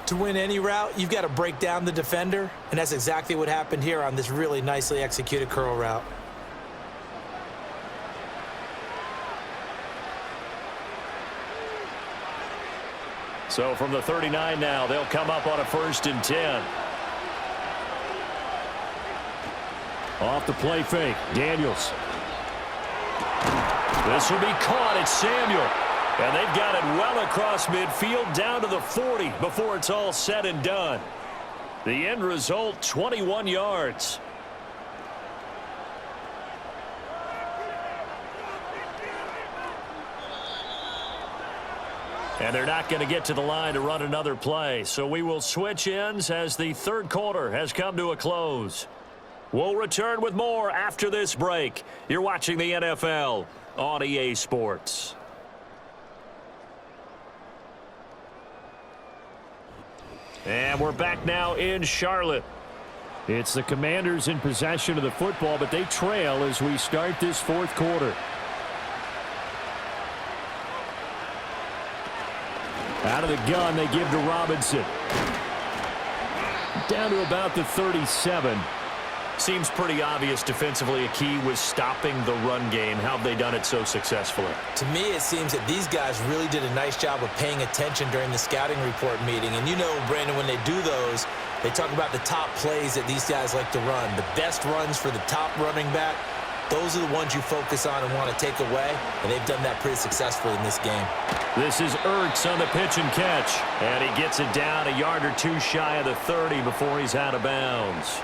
To win any route, you've got to break down the defender, and that's exactly what happened here on this really nicely executed curl route. So from the 39 now, they'll come up on a 1st and 10. Off the play fake, Daniels. This will be caught. It's Samuel. And they've got it well across midfield down to the 40 before it's all said and done. The end result, 21 yards. And they're not going to get to the line to run another play. So we will switch ends as the third quarter has come to a close. We'll return with more after this break. You're watching the NFL on EA Sports. And we're back now in Charlotte. It's the Commanders in possession of the football, but they trail as we start this fourth quarter. Out of the gun, they give to Robinson. Down to about the 37. Seems pretty obvious defensively a key was stopping the run game. How have they done it so successfully? To me, it seems that these guys really did a nice job of paying attention during the scouting report meeting. And you know, Brandon, when they do those, they talk about the top plays that these guys like to run. The best runs for the top running back, those are the ones you focus on and want to take away. And they've done that pretty successfully in this game. This is Ertz on the pitch and catch. And he gets it down a yard or two shy of the 30 before he's out of bounds.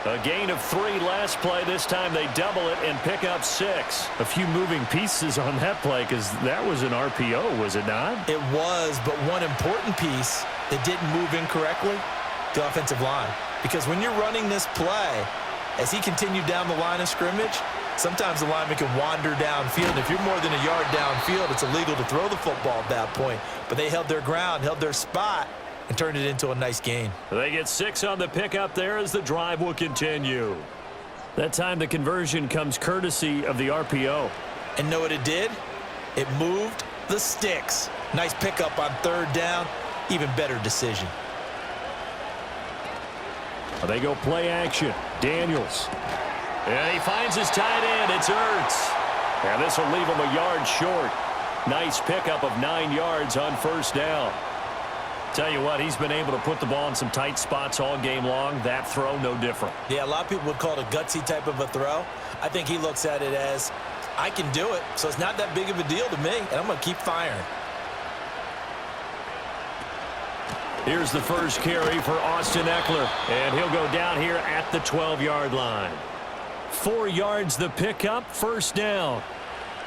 A gain of 3 last play. This time they double it and pick up 6. A few moving pieces on that play because that was an RPO, was it not? It was, but one important piece that didn't move incorrectly, the offensive line. Because when you're running this play, as he continued down the line of scrimmage, sometimes the lineman can wander downfield. If you're more than a yard downfield, it's illegal to throw the football at that point. But they held their ground, held their spot, and turned it into a nice gain. They get 6 on the pickup there as the drive will continue. That time the conversion comes courtesy of the RPO. And know what it did? It moved the sticks. Nice pickup on third down. Even better decision. They go play action. Daniels. And he finds his tight end. It's Ertz. And this will leave him a yard short. Nice pickup of 9 yards on first down. Tell you what, he's been able to put the ball in some tight spots all game long. That throw, no different. Yeah, a lot of people would call it a gutsy type of a throw. I think he looks at it as, I can do it, so it's not that big of a deal to me, and I'm going to keep firing. Here's the first carry for Austin Eckler, and he'll go down here at the 12-yard line. 4 yards the pickup, first down.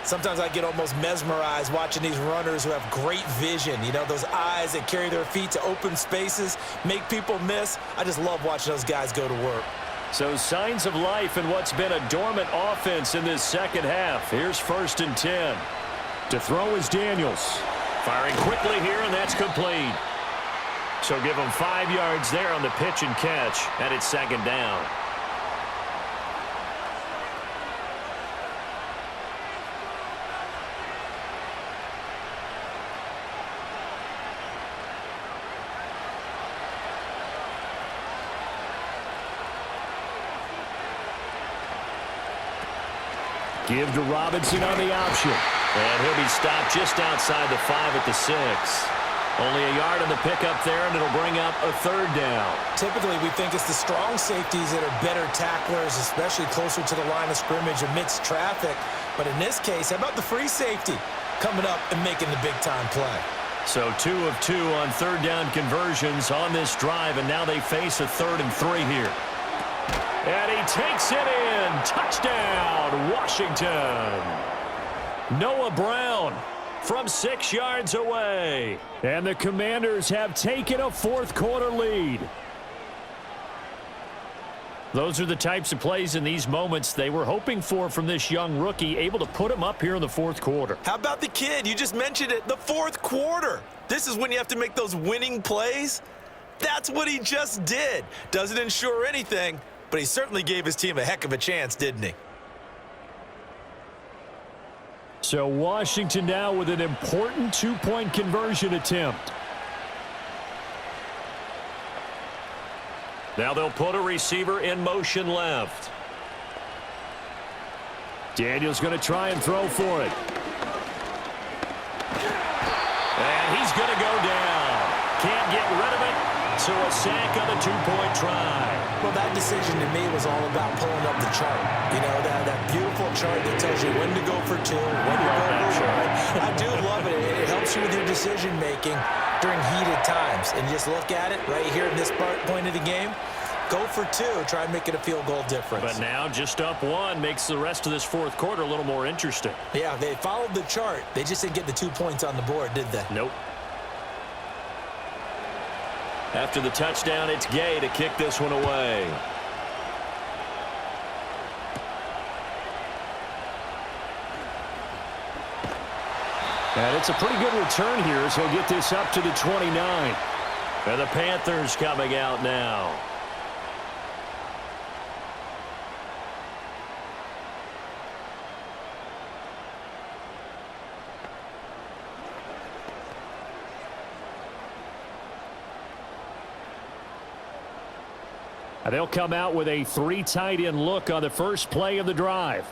Sometimes I get almost mesmerized watching these runners who have great vision. You know, those eyes that carry their feet to open spaces, make people miss. I just love watching those guys go to work. So signs of life in what's been a dormant offense in this second half. Here's 1st and 10. To throw is Daniels. Firing quickly here, and that's complete. So give him 5 yards there on the pitch and catch, and it's 2nd down. Give to Robinson on the option. And he'll be stopped just outside the 5 at the 6. Only a yard on the pickup there, and it'll bring up a 3rd down. Typically, we think it's the strong safeties that are better tacklers, especially closer to the line of scrimmage amidst traffic. But in this case, how about the free safety coming up and making the big-time play? So 2 of 2 on 3rd down conversions on this drive, and now they face a 3rd and 3 here. And he takes it in. Touchdown, Washington. Noah Brown from 6 yards away. And the Commanders have taken a fourth quarter lead. Those are the types of plays in these moments they were hoping for from this young rookie, able to put him up here in the fourth quarter. How about the kid? You just mentioned it, the fourth quarter. This is when you have to make those winning plays. That's what he just did. Doesn't ensure anything, but he certainly gave his team a heck of a chance, didn't he? So Washington now with an important two-point conversion attempt. Now they'll put a receiver in motion left. Daniels going to try and throw for it. And he's going to go down. Can't get rid of it. So a sack on the two-point try. Well, that decision to me was all about pulling up the chart. You know, that beautiful chart that tells you when to go for two, when to go for one. I do love it. It helps you with your decision-making during heated times. And just look at it right here in this point of the game. Go for two. Try and make it a field goal difference. But now just up one makes the rest of this fourth quarter a little more interesting. Yeah, they followed the chart. They just didn't get the 2 points on the board, did they? Nope. After the touchdown, it's Gay to kick this one away. And it's a pretty good return here, so he'll get this up to the 29. And the Panthers coming out now. And they'll come out with a 3 tight end look on the first play of the drive.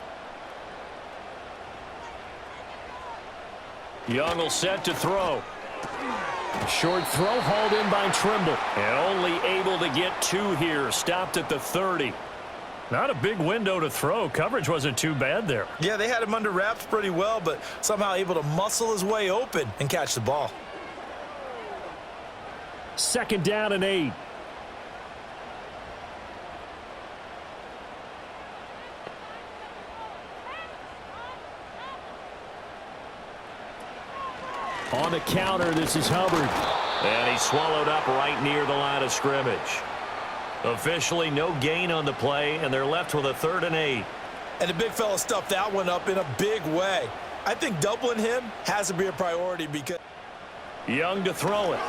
Young will set to throw. A short throw hauled in by Trimble. And only able to get 2 here. Stopped at the 30. Not a big window to throw. Coverage wasn't too bad there. Yeah, they had him under wraps pretty well, but somehow able to muscle his way open and catch the ball. 2nd down and 8. On the counter, this is Hubbard. And he's swallowed up right near the line of scrimmage. Officially no gain on the play, and they're left with a 3rd and 8. And the big fella stuffed that one up in a big way. I think doubling him has to be a priority because... Young to throw it.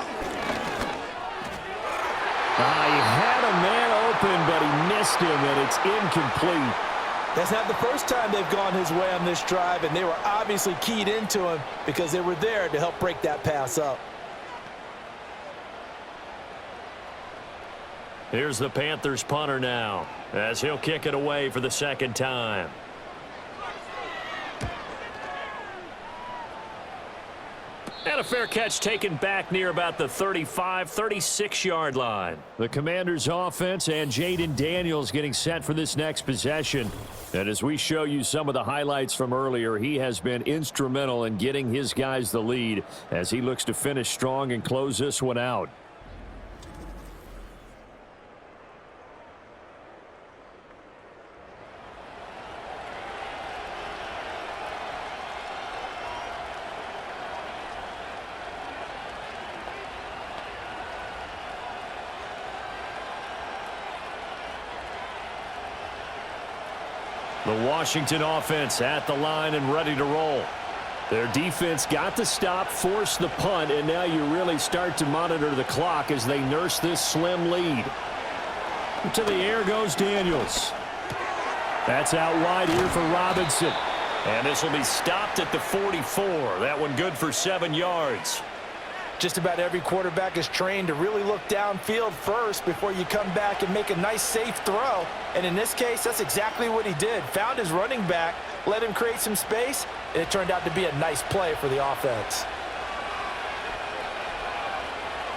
He had a man open, but he missed him, and it's incomplete. That's not the first time they've gone his way on this drive, and they were obviously keyed into him because they were there to help break that pass up. Here's the Panthers punter now, as he'll kick it away for the 2nd time. And a fair catch taken back near about the 35, 36-yard line. The Commanders' offense and Jaden Daniels getting set for this next possession. And as we show you some of the highlights from earlier, he has been instrumental in getting his guys the lead as he looks to finish strong and close this one out. The Washington offense at the line and ready to roll. Their defense got the stop, forced the punt, and now you really start to monitor the clock as they nurse this slim lead. To the air goes Daniels. That's out wide here for Robinson. And this will be stopped at the 44. That one good for 7 yards. Just about every quarterback is trained to really look downfield first before you come back and make a nice, safe throw. And in this case, that's exactly what he did. Found his running back, let him create some space, and it turned out to be a nice play for the offense.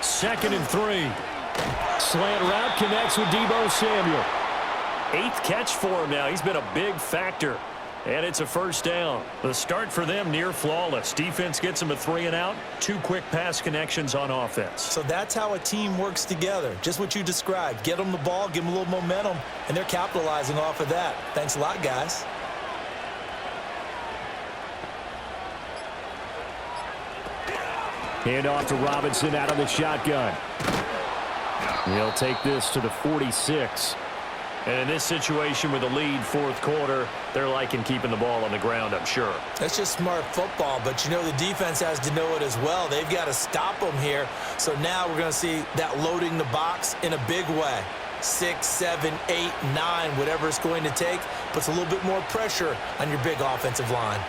2nd and 3. Slant route connects with Deebo Samuel. 8th catch for him now. He's been a big factor. And it's a 1st down. The start for them near flawless. Defense gets them a 3 and out. 2 quick pass connections on offense. So that's how a team works together. Just what you described. Get them the ball, give them a little momentum, and they're capitalizing off of that. Thanks a lot, guys. Hand off to Robinson out of the shotgun. He'll take this to the 46. And in this situation with the lead 4th quarter, they're liking keeping the ball on the ground, I'm sure. That's just smart football, but you know the defense has to know it as well. They've got to stop them here. So now we're going to see that loading the box in a big way. 6, 7, 8, 9, whatever it's going to take, puts a little bit more pressure on your big offensive line.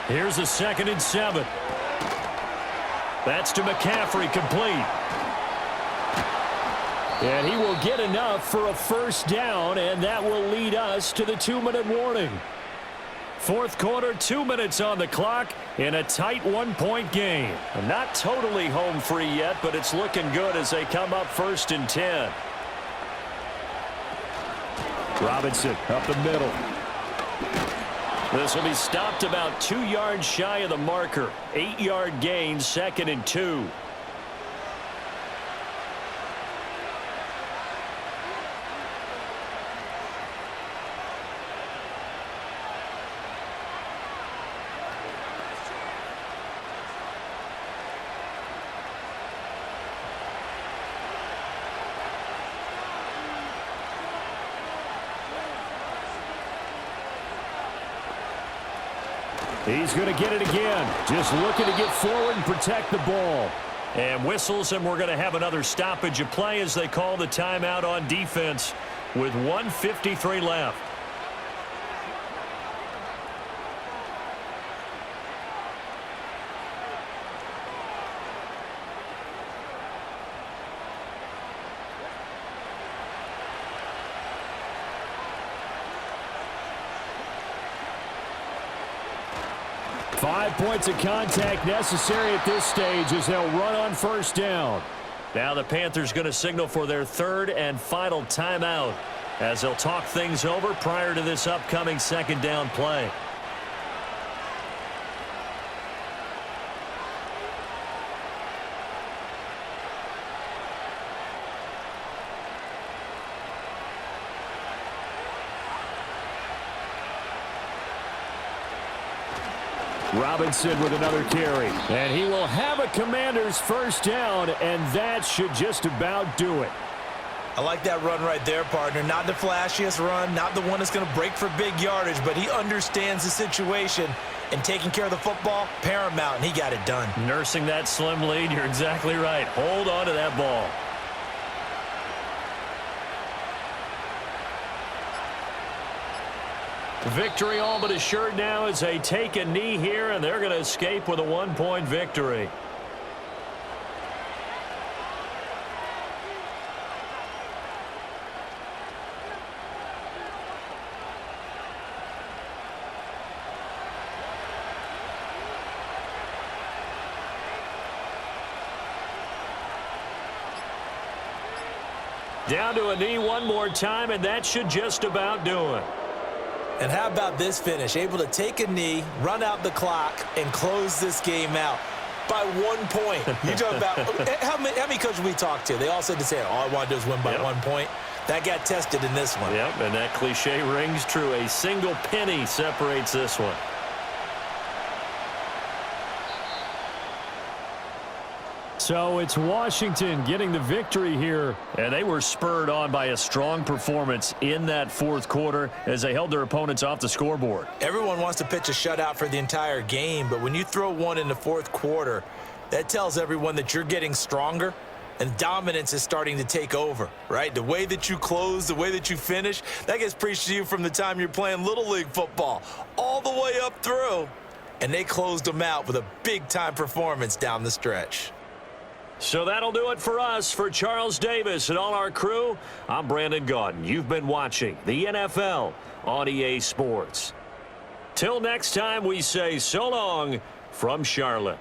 Here's a 2nd and 7. That's to McCaffrey, complete. And he will get enough for a 1st down, and that will lead us to the 2-minute warning. 4th quarter, 2 minutes on the clock in a tight 1-point game. Not totally home free yet, but it's looking good as they come up 1st and 10. Robinson up the middle. This will be stopped about 2 yards shy of the marker. 8-yard gain, 2nd and 2. He's going to get it again. Just looking to get forward and protect the ball. And whistles, and we're going to have another stoppage of play as they call the timeout on defense with 1:53 left. Five points of contact necessary at this stage as they'll run on 1st down. Now the Panthers going to signal for their 3rd and final timeout as they'll talk things over prior to this upcoming 2nd down play. Robinson with another carry. And he will have a Commanders 1st down, and that should just about do it. I like that run right there, partner. Not the flashiest run, not the one that's going to break for big yardage, but he understands the situation, and taking care of the football, paramount, and he got it done. Nursing that slim lead, you're exactly right. Hold on to that ball. Victory all but assured now as they take a knee here, and they're going to escape with a 1-point victory. Down to a knee one more time, and that should just about do it. And how about this finish? Able to take a knee, run out the clock, and close this game out by 1 point. You talk about how many coaches we talked to? They all said the same. All I want to do is win by 1 point. That got tested in this one. Yep, and that cliche rings true. A single penny separates this one. So it's Washington getting the victory here. And they were spurred on by a strong performance in that 4th quarter as they held their opponents off the scoreboard. Everyone wants to pitch a shutout for the entire game, but when you throw one in the 4th quarter, that tells everyone that you're getting stronger and dominance is starting to take over, right? The way that you close, the way that you finish, that gets preached to you from the time you're playing Little League football all the way up through. And they closed them out with a big-time performance down the stretch. So that'll do it for us. For Charles Davis and all our crew, I'm Brandon Gaudin. You've been watching the NFL on EA Sports. Till next time, we say so long from Charlotte.